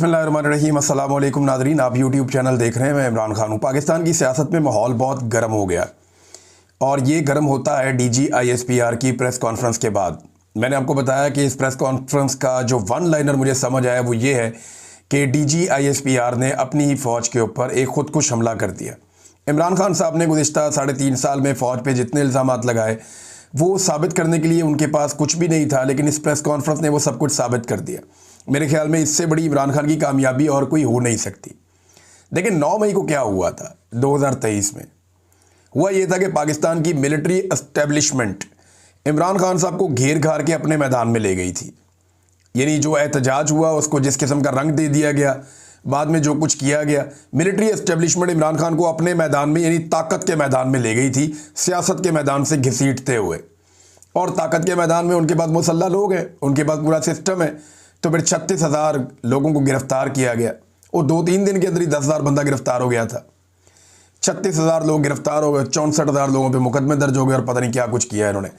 बिस्मिल्लाहिर्रहमानिर्रहीम। अस्सलाम वालेकुम नाज़रीन, आप यूट्यूब चैनल देख रहे हैं। मैं इमरान खान हूँ। पाकिस्तान की सियासत में माहौल बहुत गर्म हो गया और ये गर्म होता है DGISPR की प्रेस कॉन्फ्रेंस के बाद। मैंने आपको बताया कि इस प्रेस कॉन्फ्रेंस का जो वन लाइनर मुझे समझ आया वो ये है कि DGISPR ने अपनी ही फ़ौज के ऊपर एक खुदकुश हमला कर दिया। इमरान खान साहब ने गुज़िश्ता 3.5 साल में फ़ौज पे जितने इल्ज़ामात लगाए वो साबित करने के लिए उनके पास कुछ भी नहीं था, लेकिन इस प्रेस कॉन्फ्रेंस ने वो सब कुछ साबित कर दिया। मेरे ख्याल में इससे बड़ी इमरान खान की कामयाबी और कोई हो नहीं सकती। लेकिन 9 मई को क्या हुआ था 2023 में? हुआ ये था कि पाकिस्तान की मिलिट्री एस्टेब्लिशमेंट इमरान खान साहब को घेर घार के अपने मैदान में ले गई थी। यानी जो एहतजाज हुआ उसको जिस किस्म का रंग दे दिया गया, बाद में जो कुछ किया गया, मिलिट्री एस्टेब्लिशमेंट इमरान खान को अपने मैदान में यानी ताकत के मैदान में ले गई थी, सियासत के मैदान से घसीटते हुए। और ताकत के मैदान में उनके पास मुसल्लह लोग हैं, उनके पास पूरा सिस्टम है। तो फिर 36,000 लोगों को गिरफ्तार किया गया। वो 2-3 दिन के अंदर ही 10,000 बंदा गिरफ्तार हो गया था। 36,000 लोग गिरफ्तार हो गए, 64,000 लोगों पे मुकदमे दर्ज हो गए और पता नहीं क्या कुछ किया है इन्होंने।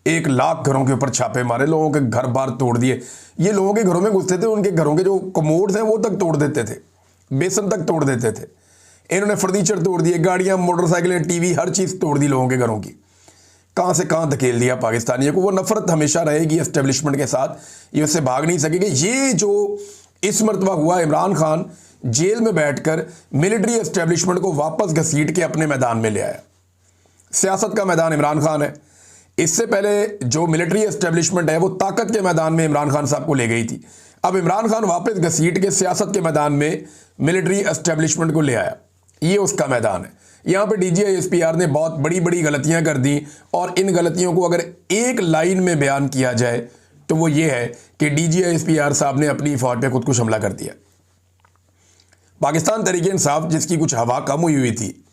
1 लाख घरों के ऊपर छापे मारे, लोगों के घर बार तोड़ दिए। ये लोगों के घरों में घुसते थे, उनके घरों के जो कमोड्स हैं वो तक तोड़ देते थे, बेसन तक तोड़ देते थे। इन्होंने फर्नीचर तोड़ दिए, गाड़ियाँ, मोटरसाइकिलें, TV, हर चीज़ तोड़ दी लोगों के घरों की। कहाँ से कहाँ धकेल दिया पाकिस्तानियों को। वो नफरत हमेशा रहेगी एस्टेब्लिशमेंट के साथ, ये उससे भाग नहीं सकेंगे। ये जो इस मरतबा हुआ, इमरान खान जेल में बैठकर मिलिट्री एस्टेब्लिशमेंट को वापस घसीट के अपने मैदान में ले आया। सियासत का मैदान इमरान खान है। इससे पहले जो मिलिट्री एस्टेब्लिशमेंट है वो ताकत के मैदान में इमरान खान साहब को ले गई थी। अब इमरान खान वापस घसीट के सियासत के मैदान में मिलिट्री एस्टेब्लिशमेंट को ले आया। ये उसका मैदान है। यहाँ पे DGISPR ने बहुत बड़ी बड़ी गलतियां कर दी और इन गलतियों को अगर एक लाइन में बयान किया जाए तो वो ये है कि DGISPR साहब ने अपनी फौज पे खुदकुश हमला कर दिया। पाकिस्तान तहरीक इंसाफ जिसकी कुछ हवा कम हुई थी,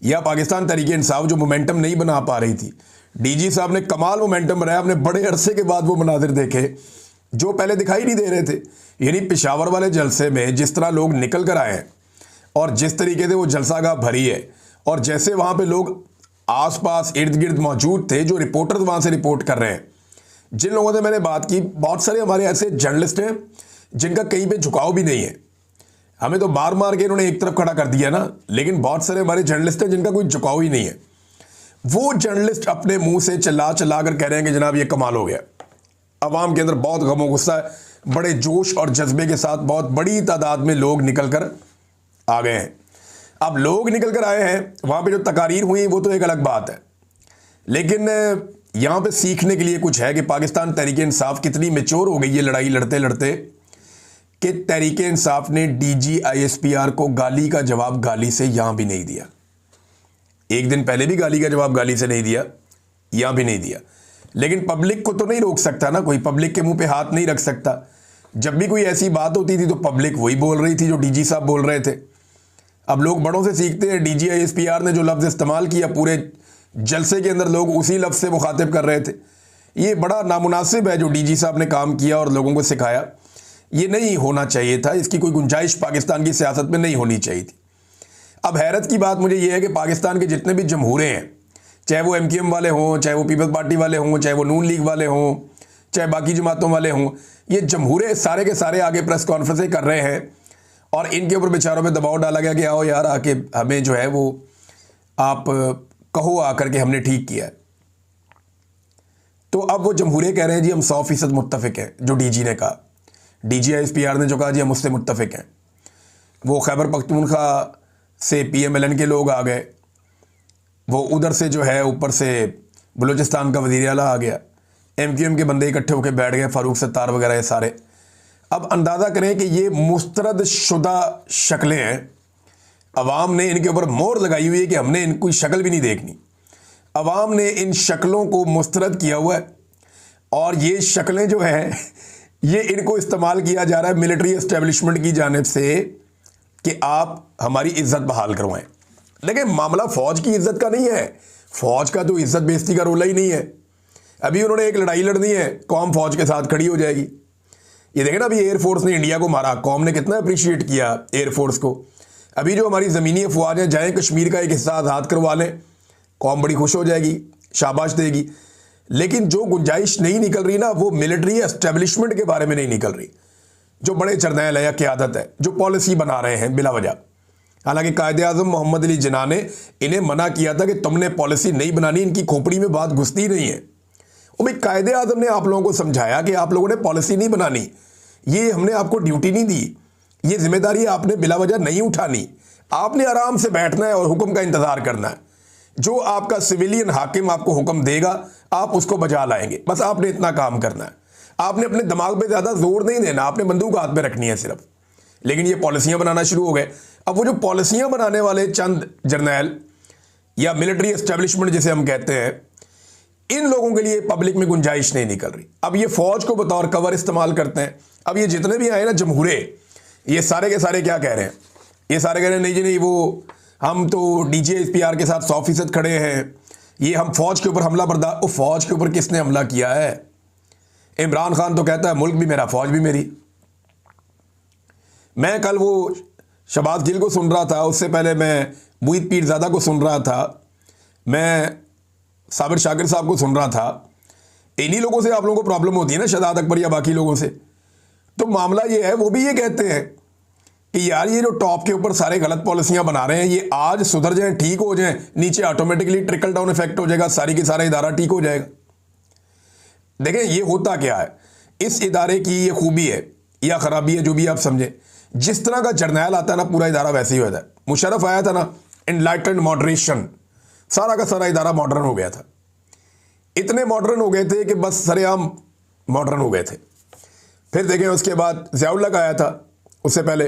या पाकिस्तान तहरीक इंसाफ जो मोमेंटम नहीं बना पा रही थी, DG साहब ने कमाल मोमेंटम बनाया। हमने बड़े अरसे के बाद वो मनाजिर देखे जो पहले दिखाई नहीं दे रहे थे। यानी पेशावर वाले जलसे में जिस तरह लोग निकल कर आए हैं और जिस तरीके से वो जलसागाह भरी है, और जैसे वहाँ पे लोग आसपास इर्द गिर्द मौजूद थे, जो रिपोर्टर्स वहाँ से रिपोर्ट कर रहे हैं, जिन लोगों से मैंने बात की, बहुत सारे हमारे ऐसे जर्नलिस्ट हैं जिनका कहीं पे झुकाव भी नहीं है। हमें तो मार मार के इन्होंने एक तरफ खड़ा कर दिया ना, लेकिन बहुत सारे हमारे जर्नलिस्ट हैं जिनका कोई झुकाव ही नहीं है। वो जर्नलिस्ट अपने मुंह से चिल्ला चिल्ला कर कह रहे हैं कि जनाब ये कमाल हो गया। अवाम के अंदर बहुत गम गुस्सा है, बड़े जोश और जज्बे के साथ बहुत बड़ी तादाद में लोग निकल कर आ गए हैं। अब लोग निकल कर आए हैं, वहाँ पे जो तकारीर हुई वो तो एक अलग बात है, लेकिन यहाँ पे सीखने के लिए कुछ है कि पाकिस्तान तहरीक इंसाफ कितनी मैच्योर हो गई है लड़ाई लड़ते लड़ते, कि तहरीक इंसाफ ने DGISPR को गाली का जवाब गाली से यहाँ भी नहीं दिया। एक दिन पहले भी गाली का जवाब गाली से नहीं दिया, यहाँ भी नहीं दिया। लेकिन पब्लिक को तो नहीं रोक सकता ना कोई, पब्लिक के मुंह पे हाथ नहीं रख सकता। जब भी कोई ऐसी बात होती थी तो पब्लिक वही बोल रही थी जो DG साहब बोल रहे थे। अब लोग बड़ों से सीखते हैं। DGISPR ने जो लफ्ज़ इस्तेमाल किया पूरे जलसे के अंदर, लोग उसी लफ्ज़ से मुखातिब कर रहे थे। ये बड़ा नामुनासिब है जो DG साहब ने काम किया और लोगों को सिखाया। ये नहीं होना चाहिए था, इसकी कोई गुंजाइश पाकिस्तान की सियासत में नहीं होनी चाहिए थी। अब हैरत की बात मुझे ये है कि पाकिस्तान के जितने भी जमहूरे हैं, चाहे वो MKM वाले हों, चाहे वो पीपल्स पार्टी वाले हों, चाहे वो नून लीग वाले हों, चाहे बाकी जमातों वाले हों, ये जमहूरे सारे के सारे आगे प्रेस कॉन्फ्रेंसें कर रहे हैं और इनके ऊपर बेचारों पे दबाव डाला गया कि आओ यार आके हमें जो है वो आप कहो आकर के हमने ठीक किया है। तो अब वो जमहूरे कह रहे हैं जी हम 100% मुत्तफिक हैं, जो DG ने कहा। DGISPR ने जो कहा जी हम उससे मुत्तफिक हैं। वो खैबर पख्तूनख्वा से PMLN के लोग आ गए, वो उधर से जो है ऊपर से बलूचिस्तान का वज़ीर आला आ गया, MQM के बंदे इकट्ठे होकर बैठ गए, फारूक सत्तार वगैरह ये सारे। अब अंदाज़ा करें कि ये मुस्तरद शुदा शक्लें हैं। अवाम ने इनके ऊपर मोहर लगाई हुई है कि हमने इनकी शक्ल भी नहीं देखनी। अवाम ने इन शक्लों को मुस्तरद किया हुआ है और ये शक्लें जो हैं ये इनको इस्तेमाल किया जा रहा है मिलिट्री एस्टेब्लिशमेंट की जानिब से कि आप हमारी इज्जत बहाल करवाएं। लेकिन मामला फ़ौज की इज्जत का नहीं है। फ़ौज का तो इज्जत बेइज्जती का रोला ही नहीं है। अभी उन्होंने एक लड़ाई लड़नी है, कौम फ़ौज के साथ खड़ी हो जाएगी। ये देखें ना, अभी एयरफोर्स ने इंडिया को मारा, कौम ने कितना अप्रिशिएट किया एयरफोर्स को। अभी जो हमारी ज़मीनी अफवाहें जाएँ कश्मीर का एक हिस्सा आज़ाद करवा लें, कौम बड़ी खुश हो जाएगी, शाबाश देगी। लेकिन जो गुंजाइश नहीं निकल रही ना, वो मिलिट्री एस्टेब्लिशमेंट के बारे में नहीं निकल रही। जो बड़े जर्नैल है या क़यादत है जो पॉलिसी बना रहे हैं बिला वजह। हालांकि कायदे-आज़म मोहम्मद अली जिन्ना ने इन्हें मना किया था कि तुमने पॉलिसी नहीं बनानी, इनकी खोपड़ी में बात घुसती नहीं है। और भाई कायदे-आज़म ने आप लोगों को समझाया कि आप लोगों ने पॉलिसी नहीं बनानी, ये हमने आपको ड्यूटी नहीं दी, ये जिम्मेदारी आपने बिला वजह नहीं उठानी, आपने आराम से बैठना है और हुक्म का इंतज़ार करना है। जो आपका सिविलियन हाकिम आपको हुक्म देगा आप उसको बजा लाएंगे, बस आपने इतना काम करना है। आपने अपने दिमाग पे ज़्यादा जोर नहीं देना, आपने बंदूक हाथ में रखनी है सिर्फ। लेकिन ये पॉलिसियां बनाना शुरू हो गए। अब वो जो पॉलिसियां बनाने वाले चंद जर्नैल या मिलिट्री एस्टेब्लिशमेंट जिसे हम कहते हैं, इन लोगों के लिए पब्लिक में गुंजाइश नहीं निकल रही। अब ये फौज को बतौर कवर इस्तेमाल करते हैं। अब ये जितने भी आए ना जमहूरे, ये सारे के सारे क्या कह रहे हैं? ये सारे कह रहे हैं नहीं जी नहीं, वो हम तो DGISPR के साथ 100% खड़े हैं, ये हम फौज के ऊपर हमला बर्दाश्त। वो फौज के ऊपर किसने हमला किया है? इमरान खान तो कहता है मुल्क भी मेरा फौज भी मेरी। मैं कल वो शहबाज गिल को सुन रहा था, उससे पहले मैं मुईद पीरज़ादा को सुन रहा था, मैं साबिर शाकिर साहब को सुन रहा था। इन्हीं लोगों से आप लोगों को प्रॉब्लम होती है ना, शहजाद अकबर या बाकी लोगों से। तो मामला ये है, वो भी ये कहते हैं कि यार ये जो टॉप के ऊपर सारे गलत पॉलिसियां बना रहे हैं, ये आज सुधर जाएं, ठीक हो जाएं, नीचे ऑटोमेटिकली ट्रिकल डाउन इफेक्ट हो जाएगा, सारी की सारा इदारा ठीक हो जाएगा। देखें ये होता क्या है, इस इदारे की ये खूबी है या खराबी है, जो भी आप समझें। जिस तरह का जर्नैल आता है ना, पूरा इदारा वैसे ही होता है। मुशर्रफ आया था ना, एनलाइटेंड मॉडरेशन, सारा का सारा इदारा मॉडर्न हो गया था। इतने मॉडर्न हो गए थे कि बस सरेआम मॉडर्न हो गए थे। फिर देखें उसके बाद ज़ियाउल हक आया था, उससे पहले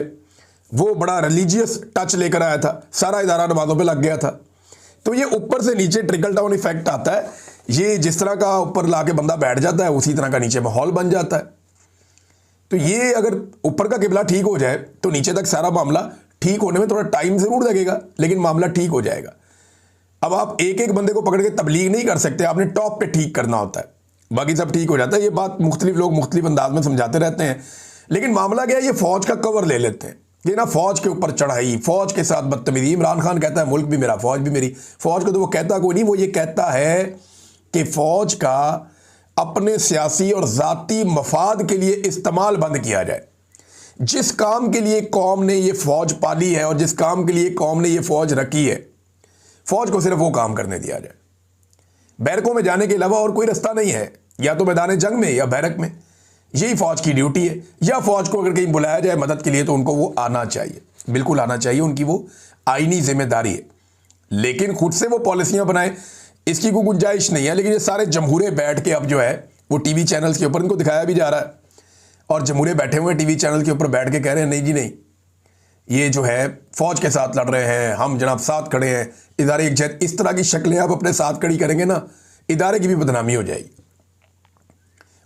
वो बड़ा रिलीजियस टच लेकर आया था, सारा इदारा नमाज़ों पे लग गया था। तो ये ऊपर से नीचे ट्रिकल डाउन इफेक्ट आता है। ये जिस तरह का ऊपर लाके बंदा बैठ जाता है, उसी तरह का नीचे माहौल बन जाता है। तो ये अगर ऊपर का किबला ठीक हो जाए तो नीचे तक सारा मामला ठीक होने में थोड़ा टाइम ज़रूर लगेगा, लेकिन मामला ठीक हो जाएगा। अब आप एक एक बंदे को पकड़ के तबलीग नहीं कर सकते, आपने टॉप पे ठीक करना होता है, बाकी सब ठीक हो जाता है। ये बात मुख्तलिफ लोग मुख्तलिफ अंदाज में समझाते रहते हैं, लेकिन मामला क्या है, ये फौज का कवर ले लेते हैं। ये ना फौज के ऊपर चढ़ाई, फौज के साथ बदतमीजी। इमरान खान कहता है मुल्क भी मेरा फौज भी मेरी। फौज को तो वो कहता कोई नहीं, वो ये कहता है कि फौज का अपने सियासी और ज़ाती मफाद के लिए इस्तेमाल बंद किया जाए। जिस काम के लिए कौम ने ये फौज पाली है और जिस काम के लिए कौम ने ये फौज रखी है, फौज को सिर्फ वो काम करने दिया जाए। बैरकों में जाने के अलावा और कोई रास्ता नहीं है, या तो मैदान जंग में या बैरक में। यही फौज की ड्यूटी है। या फौज को अगर कहीं बुलाया जाए मदद के लिए तो उनको वो आना चाहिए, बिल्कुल आना चाहिए, उनकी वो आईनी जिम्मेदारी है। लेकिन खुद से वो पॉलिसियां बनाए, इसकी कोई गुंजाइश नहीं है। लेकिन ये सारे जमहूरे बैठ के अब जो है वो टीवी चैनल्स के ऊपर इनको दिखाया भी जा रहा है, और जमहूरे बैठे हुए टीवी चैनल के ऊपर बैठ के कह रहे हैं नहीं जी नहीं, ये जो है फौज के साथ लड़ रहे हैं, हम जनाब साथ खड़े हैं, इदारे एक जैसे। इस तरह की शक्लें आप अपने साथ खड़ी करेंगे ना, इदारे की भी बदनामी हो जाएगी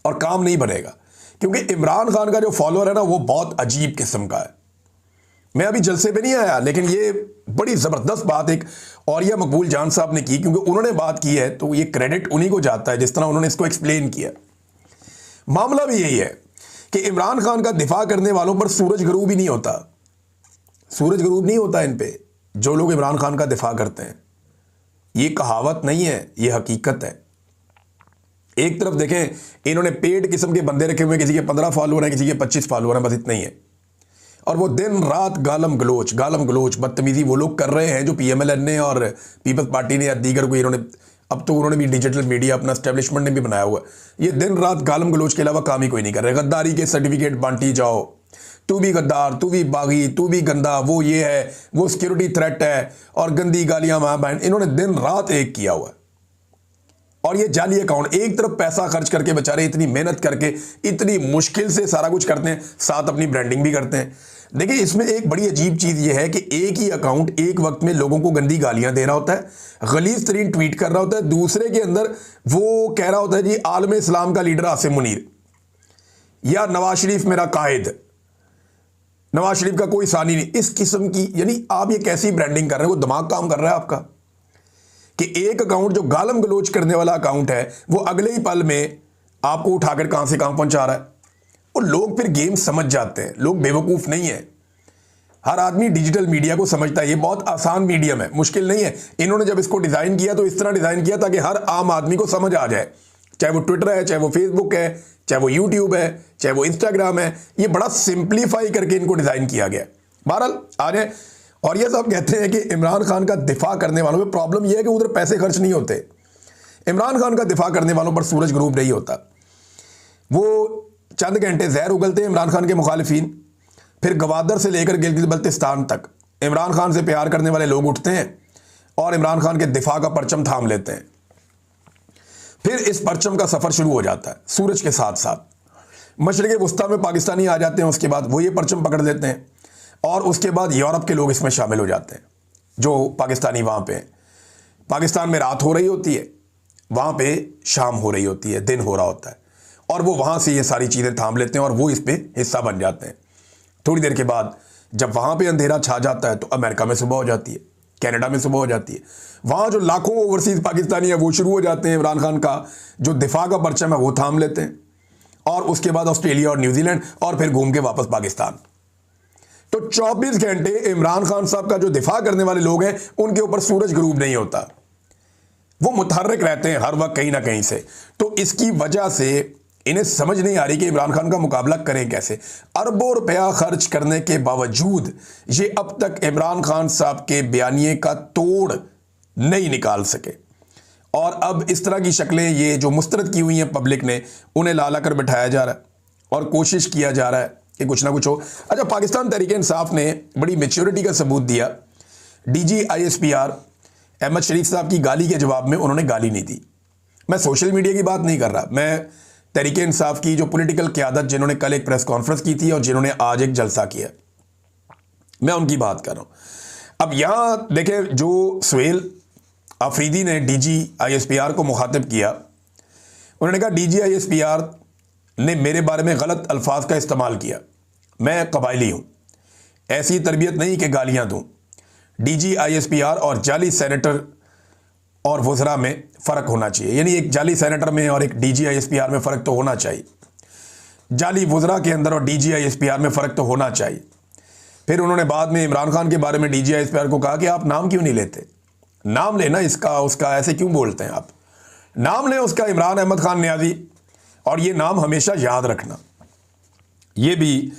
और काम नहीं बनेगा। क्योंकि इमरान खान का जो फॉलोअर है ना, वो बहुत अजीब किस्म का है। मैं अभी जलसे पे नहीं आया, लेकिन ये बड़ी ज़बरदस्त बात एक औरिया मकबूल जान साहब ने की, क्योंकि उन्होंने बात की है तो ये क्रेडिट उन्हीं को जाता है, जिस तरह उन्होंने इसको एक्सप्लेन किया। मामला भी यही है कि इमरान खान का दिफा करने वालों पर सूरज गरूब ही नहीं होता, सूरज गरूब नहीं होता इन पे, जो लोग इमरान खान का दिफा करते हैं। ये कहावत नहीं है, ये हकीकत है। एक तरफ देखें, इन्होंने पेड किस्म के बंदे रखे हुए, किसी के 15 फॉलोअर हैं, किसी के 25 फॉलोअर हैं, बस इतना ही है। और वो दिन रात गालम गलोच बदतमीजी वो लोग कर रहे हैं जो PMLN ने और पीपल्स पार्टी ने या दीगर को इन्होंने, अब तो उन्होंने भी डिजिटल मीडिया अपना एस्टेब्लिशमेंट ने भी बनाया हुआ है। ये दिन रात गालम गलोच के अलावा काम ही कोई नहीं कर रहे। गद्दारी के सर्टिफिकेट बांटी जाओ, तू भी गद्दार, तू भी बागी, तू भी गंदा, वो ये है, वो सिक्योरिटी थ्रेट है, और गंदी गालियां मां बहन, इन्होंने दिन रात एक किया हुआ है। और ये जाली अकाउंट, एक तरफ पैसा खर्च करके बेचारे इतनी मेहनत करके इतनी मुश्किल से सारा कुछ करते हैं, साथ अपनी ब्रांडिंग भी करते हैं। देखिए इसमें एक बड़ी अजीब चीज़ ये है कि एक ही अकाउंट एक वक्त में लोगों को गंदी गालियां दे रहा होता है, गलीज तरीन ट्वीट कर रहा होता है, दूसरे के अंदर वो कह रहा होता है जी आलम इस्लाम का लीडर आसिम मुनीर या नवाज शरीफ मेरा कायद, नवाज शरीफ का कोई सानी नहीं, इस किस्म की। यानी आप ये कैसी ब्रांडिंग कर रहे हैं? वो दिमाग काम कर रहा है आपका कि एक अकाउंट जो गालम गलोच करने वाला अकाउंट है, वो अगले ही पल में आपको उठाकर कहां से कहां पहुंचा रहा है। और लोग फिर गेम समझ जाते हैं, लोग बेवकूफ नहीं है। हर आदमी डिजिटल मीडिया को समझता है, ये बहुत आसान मीडियम है, मुश्किल नहीं है। इन्होंने जब इसको डिजाइन किया तो इस तरह डिजाइन किया ताकि हर आम आदमी को समझ आ जाए, चाहे वो ट्विटर है, चाहे वो फेसबुक है, चाहे वो यूट्यूब है, चाहे वो इंस्टाग्राम है, ये बड़ा सिंप्लीफाई करके इनको डिज़ाइन किया गया है। बहरहाल आ रहे हैं और ये सब कहते हैं कि इमरान खान का दिफा करने वालों में प्रॉब्लम यह है कि उधर पैसे खर्च नहीं होते। इमरान खान का दिफा करने वालों पर सूरज ग्रुप नहीं होता। वो चंद घंटे जहर उगलते हैं इमरान खान के मुखालिफिन, फिर गवादर से लेकर गिलगित बल्तिस्तान तक इमरान खान से प्यार करने वाले लोग उठते हैं और इमरान खान के दिफा का परचम थाम लेते हैं। फिर इस परचम का सफ़र शुरू हो जाता है सूरज के साथ साथ। मशरिक़ वस्ता में पाकिस्तानी आ जाते हैं, उसके बाद वो ये परचम पकड़ लेते हैं और उसके बाद यूरोप के लोग इसमें शामिल हो जाते हैं जो पाकिस्तानी वहाँ पे हैं। पाकिस्तान में रात हो रही होती है, वहाँ पे शाम हो रही होती है, दिन हो रहा होता है, और वो वहाँ से ये सारी चीज़ें थाम लेते हैं और वो इस पे हिस्सा बन जाते हैं। थोड़ी देर के बाद जब वहाँ पे अंधेरा छा जाता है तो अमेरिका में सुबह हो जाती है, कनाडा में सुबह हो जाती है। वहाँ जो लाखों ओवरसीज़ पाकिस्तानी है वो शुरू हो जाते हैं इमरान खान का जो दिफा का परचम है वो थाम लेते हैं, और उसके बाद ऑस्ट्रेलिया और न्यूजीलैंड, और फिर घूम के वापस पाकिस्तान। तो 24 घंटे इमरान खान साहब का जो दिफा करने वाले लोग हैं उनके ऊपर सूरज ग्रुप नहीं होता, वो मुतहर्रिक रहते हैं हर वक्त कहीं ना कहीं से। तो इसकी वजह से इन्हें समझ नहीं आ रही कि इमरान खान का मुकाबला करें कैसे। अरबों रुपया खर्च करने के बावजूद ये अब तक इमरान खान साहब के बयानिए का तोड़ नहीं निकाल सके, और अब इस तरह की शक्लें ये जो मुस्तरद की हुई हैं पब्लिक ने, उन्हें ला ला कर बिठाया जा रहा है और कोशिश किया जा रहा है कि कुछ ना कुछ हो। अच्छा, पाकिस्तान तहरीक इंसाफ ने बड़ी मैच्योरिटी का सबूत दिया। डीजी ISPR अहमद शरीफ साहब की गाली के जवाब में उन्होंने गाली नहीं दी। मैं सोशल मीडिया की बात नहीं कर रहा, मैं तहरीक इंसाफ की जो पॉलिटिकल क़यादत जिन्होंने कल एक प्रेस कॉन्फ्रेंस की थी और जिन्होंने आज एक जलसा किया, मैं उनकी बात कर रहा हूं। अब यहां देखें, जो सुहेल अफरीदी ने डीजी ISPR को मुखातिब किया, उन्होंने कहा डीजी ISPR ने मेरे बारे में गलत अल्फाज का इस्तेमाल किया, मैं कबायली हूं, ऐसी तरबियत नहीं कि गालियां दूं। डीजी ISPR और जाली सेनेटर और वज़रा में फ़र्क होना चाहिए, यानी एक जाली सेनेटर में और एक डीजी ISPR में फ़र्क तो होना चाहिए, जाली वज़रा के अंदर और डीजी ISPR में फ़र्क तो होना चाहिए। फिर उन्होंने बाद में इमरान खान के बारे में डीजी ISPR को कहा कि आप नाम क्यों नहीं लेते, नाम लेना इसका उसका, ऐसे क्यों बोलते हैं आप, नाम लें उसका, इमरान अहमद खान न्याजी, और ये नाम हमेशा याद रखना। ये भी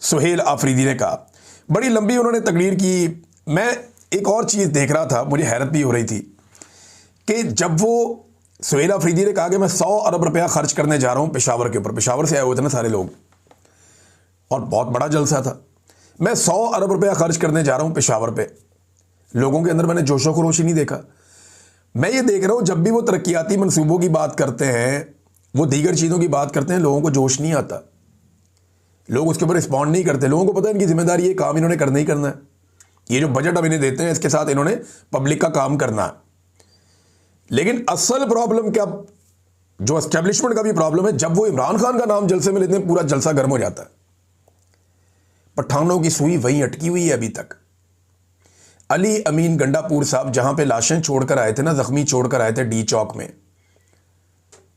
सुहेल अफरीदी ने कहा। बड़ी लंबी उन्होंने तकरीर की। मैं एक और चीज़ देख रहा था, मुझे हैरत भी हो रही थी कि जब वो सुहेल अफरीदी ने कहा कि मैं 100 अरब रुपया खर्च करने जा रहा हूँ पेशावर के ऊपर, पेशावर से आए हुए थे ना सारे लोग और बहुत बड़ा जलसा था, मैं 100 अरब रुपया खर्च करने जा रहा हूँ पेशावर पे, लोगों के अंदर मैंने जोशो खरोश ही नहीं देखा। मैं ये देख रहा हूँ जब भी वो तरक्याती मनसूबों की बात करते हैं, वो दीगर चीज़ों की बात करते हैं, लोगों को जोश नहीं आता, लोग उसके ऊपर रिस्पॉन्ड नहीं करते। लोगों को पता है इनकी जिम्मेदारी ये काम इन्होंने करना ही करना है, ये जो बजट अब इन्हें देते हैं इसके साथ इन्होंने पब्लिक का काम करना है। लेकिन असल प्रॉब्लम क्या, जो एस्टेब्लिशमेंट का भी प्रॉब्लम है, जब वो इमरान खान का नाम जलसे में लेते हैं पूरा जलसा गर्म हो जाता है। पठानों की सुई वहीं अटकी हुई है अभी तक। अली अमीन गंडापुर साहब जहां पे लाशें छोड़कर आए थे ना, जख्मी छोड़कर आए थे डी चौक में,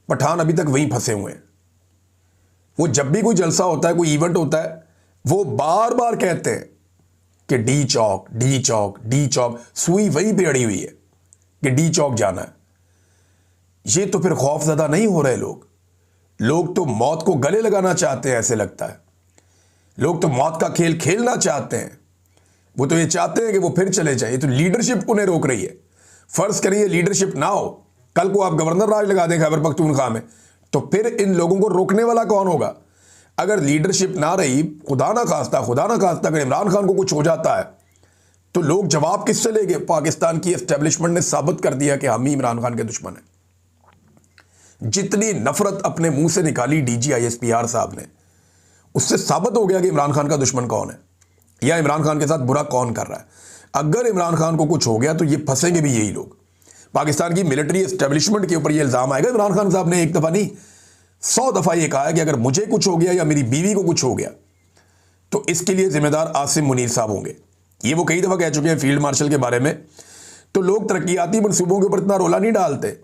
पठान अभी तक वहीं फंसे हुए हैं। वो जब भी कोई जलसा होता है, कोई इवेंट होता है, वो बार बार कहते हैं कि डी चौक डी चौक डी चौक, सुई वहीं पे अड़ी हुई है कि डी चौक जाना है। ये तो फिर खौफजदा नहीं हो रहे लोग तो मौत को गले लगाना चाहते हैं, ऐसे लगता है। लोग तो मौत का खेल खेलना चाहते हैं, वो तो ये चाहते हैं कि वो फिर चले जाए। ये तो लीडरशिप उन्हें रोक रही है। फर्ज करिए लीडरशिप ना हो, कल को आप गवर्नर राज लगा दें खैबर पख्तूनख्वा में, तो फिर इन लोगों को रोकने वाला कौन होगा? अगर लीडरशिप ना रही, खुदा ना खास्ता अगर इमरान खान को कुछ हो जाता है तो लोग जवाब किससे लेंगे? पाकिस्तान की एस्टेब्लिशमेंट ने साबित कर दिया कि हम ही इमरान खान के दुश्मन हैं। जितनी नफरत अपने मुंह से निकाली डीजी ISPR साहब ने, उससे साबित हो गया कि इमरान खान का दुश्मन कौन है या इमरान खान के साथ बुरा कौन कर रहा है। अगर इमरान खान को कुछ हो गया तो ये फंसेंगे भी यही लोग। पाकिस्तान की मिलिट्री एस्टेब्लिशमेंट के ऊपर ये इल्ज़ाम आएगा। इमरान खान साहब ने एक दफ़ा नहीं 100 दफ़ा ये कहा है कि अगर मुझे कुछ हो गया या मेरी बीवी को कुछ हो गया तो इसके लिए जिम्मेदार आसिम मुनीर साहब होंगे। ये वो कई दफ़ा कह चुके हैं फील्ड मार्शल के बारे में। तो लोग तरक्याती मनसूबों के ऊपर इतना रोला नहीं डालते,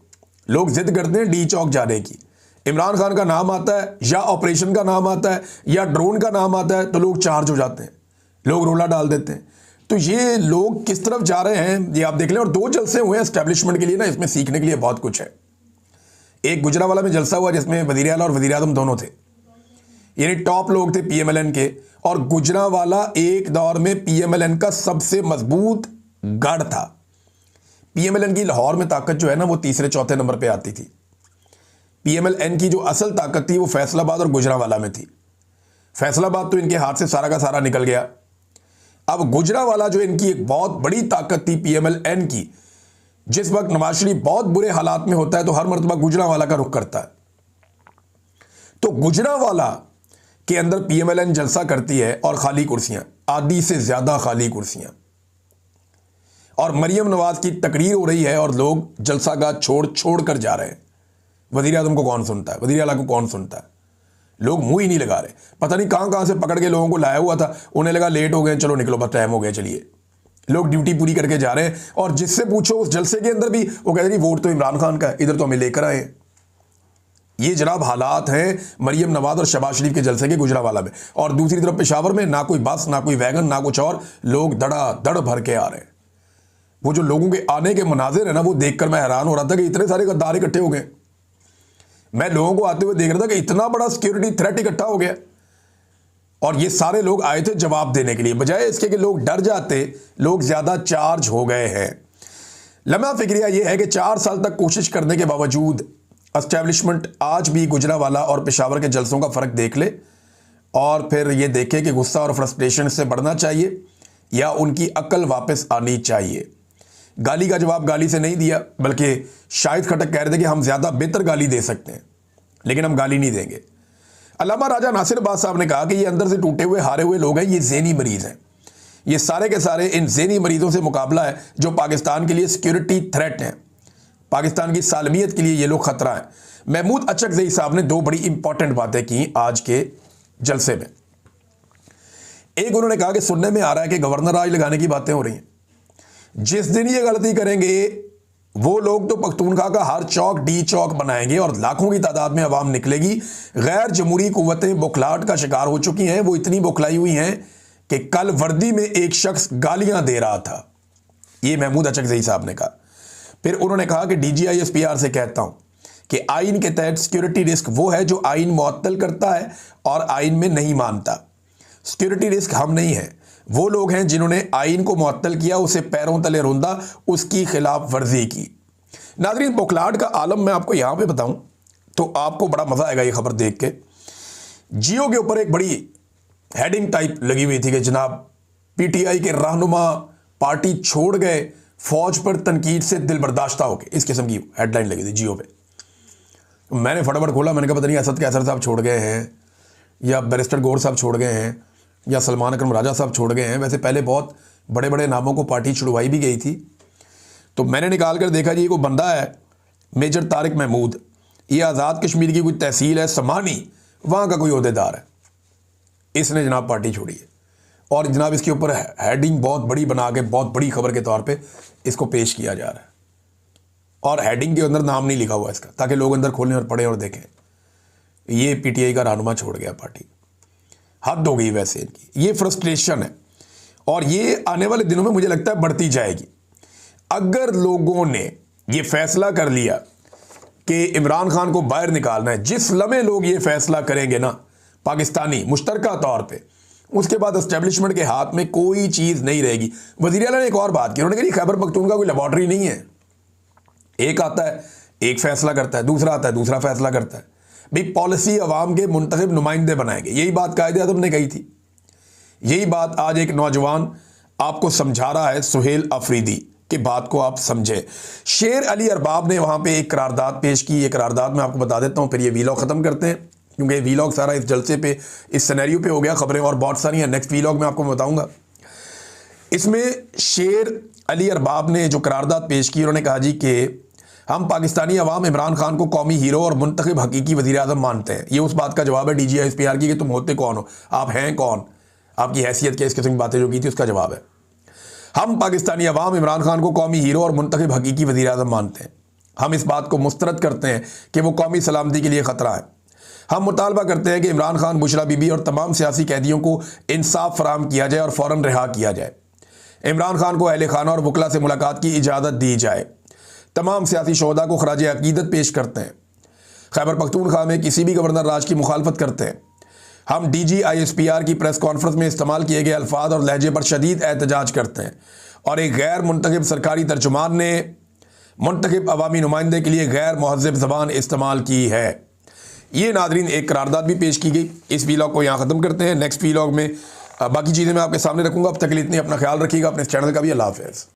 लोग जिद करते हैं डी चौक जाने की। इमरान खान का नाम आता है या ऑपरेशन का नाम आता है या ड्रोन का नाम आता है तो लोग चार्ज हो जाते हैं, लोग रोला डाल देते हैं। तो ये लोग किस तरफ जा रहे हैं ये आप देख लें। और 2 जलसे हुए हैं एस्टेब्लिशमेंट के लिए ना, इसमें सीखने के लिए बहुत कुछ है। एक गुजरांवाला में जलसा हुआ जिसमें वजीर आला और वजीर आज़म दोनों थे, यानी टॉप लोग थे पीएमएलएन के, और गुजरांवाला एक दौर में पीएमएलएन का सबसे मजबूत गढ़ था। पीएमएलएन की लाहौर में ताकत जो है ना वो तीसरे चौथे नंबर पे आती थी। पीएमएलएन की जो असल ताकत थी वो फैसलाबाद और गुजरांवाला में थी। फैसलाबाद तो इनके हाथ से सारा का सारा निकल गया। अब गुजरांवाला जो इनकी एक बहुत बड़ी ताकत थी पीएमएलएन की, जिस वक्त नवाज शरीफ बहुत बुरे हालात में होता है तो हर मर्तबा गुजरांवाला का रुख करता है। तो गुजरांवाला के अंदर पीएमएलएन जलसा करती है और खाली कुर्सियां, आधी से ज्यादा खाली कुर्सियां, और मरियम नवाज की तकरीर हो रही है और लोग जलसा का छोड़ छोड़ कर जा रहे हैं। वजीर आजम को कौन सुनता है, वजीर आला को कौन सुनता है? लोग मुंह ही नहीं लगा रहे। पता नहीं कहां से पकड़ के लोगों को लाया हुआ था, उन्हें लगा लेट हो गए, चलो निकलो बस टाइम हो गया, चलिए। लोग ड्यूटी पूरी करके जा रहे हैं और जिससे पूछो उस जलसे के अंदर भी वो कहते हैं वोट तो इमरान खान का है, इधर तो हमें लेकर आए। ये जनाब हालात हैं मरियम नवाज और शहबाज शरीफ के जलसे के गुजरांवाला में। और दूसरी तरफ पेशावर में ना कोई बस, ना कोई वैगन, ना कुछ और, लोग धड़ाधड़ भर के आ रहे हैं। वो जो लोगों के आने के मनाजिर है ना, वो देखकर मैं हैरान हो रहा था कि इतने सारे गद्दार इकट्ठे हो गए। मैं लोगों को आते हुए देख रहा था कि इतना बड़ा सिक्योरिटी थ्रेट इकट्ठा हो गया, और ये सारे लोग आए थे जवाब देने के लिए, बजाय इसके कि लोग डर जाते। लोग ज्यादा चार्ज हो गए हैं। लम्हा फिक्रिया यह है कि 4 साल तक कोशिश करने के बावजूद एस्टेब्लिशमेंट आज भी गुजरांवाला और पेशावर के जलसों का फर्क देख ले और फिर ये देखे कि गुस्सा और फ्रस्ट्रेशन से बढ़ना चाहिए या उनकी अकल वापस आनी चाहिए। गाली का जवाब गाली से नहीं दिया, बल्कि शाहिद खटक कह रहे थे कि हम ज्यादा बेहतर गाली दे सकते हैं, लेकिन हम गाली नहीं देंगे। अल्लामा राजा नासिर अब्बास साहब ने कहा कि ये अंदर से टूटे हुए हारे हुए लोग हैं, ये ज़हनी मरीज हैं। ये सारे के सारे इन ज़हनी मरीजों से मुकाबला है जो पाकिस्तान के लिए सिक्योरिटी थ्रेट हैं, पाकिस्तान की सालमियत के लिए ये लोग खतरा है। महमूद अचकज़ई साहब ने 2 बड़ी इंपॉर्टेंट बातें की आज के जलसे में। एक, उन्होंने कहा कि सुनने में आ रहा है कि गवर्नर राज लगाने की बातें हो रही हैं। जिस दिन ये गलती करेंगे वो लोग तो पख्तूनख्वा का हर चौक डी चौक बनाएंगे और लाखों की तादाद में अवाम निकलेगी। गैर जमहूरी कुव्वतें बुखलाहट का शिकार हो चुकी हैं। वो इतनी बुखलाई हुई हैं कि कल वर्दी में एक शख्स गालियां दे रहा था। ये महमूद अचकज़ई साहब ने कहा। फिर उन्होंने कहा कि DGISPR से कहता हूं कि आइन के तहत सिक्योरिटी रिस्क वो है जो आइन मुअत्तल करता है और आइन में नहीं मानता। सिक्योरिटी रिस्क हम नहीं है, वो लोग हैं जिन्होंने आइन को मुअत्तल किया, उसे पैरों तले रौंदा, उसकी खिलाफ वर्जी की। नाज़रीन, बुखलाहट का आलम मैं आपको यहां पे बताऊं तो आपको बड़ा मजा आएगा ये खबर देख के। जियो के ऊपर एक बड़ी हेडिंग टाइप लगी हुई थी कि जनाब PTI के रहनुमा पार्टी छोड़ गए, फौज पर तनकीद से दिल बर्दाश्ता हो गए, इस किस्म की हेडलाइन लगी थी जियो पे। मैंने फटाफट खोला, मैंने कहा पता नहीं असद कैसर साहब छोड़ गए हैं या बैरिस्टर गौर साहब छोड़ गए हैं या सलमान अकरम राजा साहब छोड़ गए हैं। वैसे पहले बहुत बड़े बड़े नामों को पार्टी छुड़वाई भी गई थी। तो मैंने निकाल कर देखा जी, ये कोई बंदा है मेजर तारिक महमूद, ये आज़ाद कश्मीर की कोई तहसील है समानी, वहाँ का कोई ओहदेदार है। इसने जनाब पार्टी छोड़ी है और जनाब इसके ऊपर हेडिंग बहुत बड़ी बना के बहुत बड़ी खबर के तौर पे इसको पेश किया जा रहा है, और हेडिंग के अंदर नाम नहीं लिखा हुआ इसका, ताकि लोग अंदर खोलें और पढ़ें और देखें ये PTI का रहनुमा छोड़ गया पार्टी। हद हो गई वैसे इनकी, ये फ्रस्ट्रेशन है और ये आने वाले दिनों में मुझे लगता है बढ़ती जाएगी। अगर लोगों ने ये फैसला कर लिया कि इमरान खान को बाहर निकालना है, जिस लम्हे लोग ये फैसला करेंगे ना पाकिस्तानी मुश्तरका तौर पे, उसके बाद एस्टेब्लिशमेंट के हाथ में कोई चीज़ नहीं रहेगी। वज़ीर आला ने एक और बात की, उन्होंने कहा खैबर पख्तूनख्वा कोई लेबॉर्ट्री नहीं है। एक आता है एक फैसला करता है, दूसरा आता है दूसरा फैसला करता है। भाई पॉलिसी अवाम के मुंतखब नुमाइंदे बनाएंगे, यही बात कायदे आज़म ने कही थी। यही बात आज एक नौजवान आपको समझा रहा है, सुहेल अफरीदी की बात को आप समझे। शेर अली अरबाब ने वहां पे एक करारदाद पेश की। ये करारदाद मैं आपको बता देता हूं, फिर ये वीलॉग ख़त्म करते हैं, क्योंकि वीलॉग सारा इस जलसे पे, इस सिनेरियो पे हो गया। खबरें और बहुत सारी हैं, नेक्स्ट वीलॉग में आपको बताऊंगा। इसमें शेर अली अरबाब ने जो करारदाद पेश की, उन्होंने कहा जी कि हम पाकिस्तानी अवाम इमरान खान को कौमी हीरो और मुंतखब हकीकी वज़ीर आज़म मानते हैं। ये उस बात का जवाब है DGISPR की कि तुम होते कौन हो, आप हैं कौन, आपकी हैसियत क्या, इस किस्म की बातें जो की थी उसका जवाब है। हम पाकिस्तानी अवाम इमरान खान को कौमी हीरो और मुंतखब हकीकी वज़ीर आज़म मानते हैं। हम इस बात को मुस्तरद करते हैं कि वो कौमी सलामती के लिए ख़तरा है। हम मुतालबा करते हैं कि इमरान खान, बुशरा बीबी और तमाम सियासी कैदियों को इंसाफ फराम किया जाए और फ़ौरन रिहा किया जाए। इमरान खान को अहले खाना और वकला से मुलाकात की इजाज़त दी जाए। तमाम सियासी शोहदा को खराज अकीदत पेश करते हैं। खैबर पख्तूनख्वा में किसी भी गवर्नर राज की मुखालफत करते हैं। हम DGISPR की प्रेस कॉन्फ्रेंस में इस्तेमाल किए गए अल्फाज और लहजे पर शदीद एहतजाज करते हैं और एक गैर मुंतखब सरकारी तर्जुमान ने मुंतखब अवामी नुमाइंदे के लिए गैर महज़्ज़ब ज़बान इस्तेमाल की है। ये नादरीन एक करारदाद भी पेश की गई। इस वीलॉग को यहाँ ख़त्म करते हैं। नेक्स्ट वीलॉग में बाकी चीज़ें मैं आपके सामने रखूँगा। अब तक के लिए इतनी अपना ख्याल रखिएगा, अपने चैनल का भी। अल्लाह हाफ़िज़।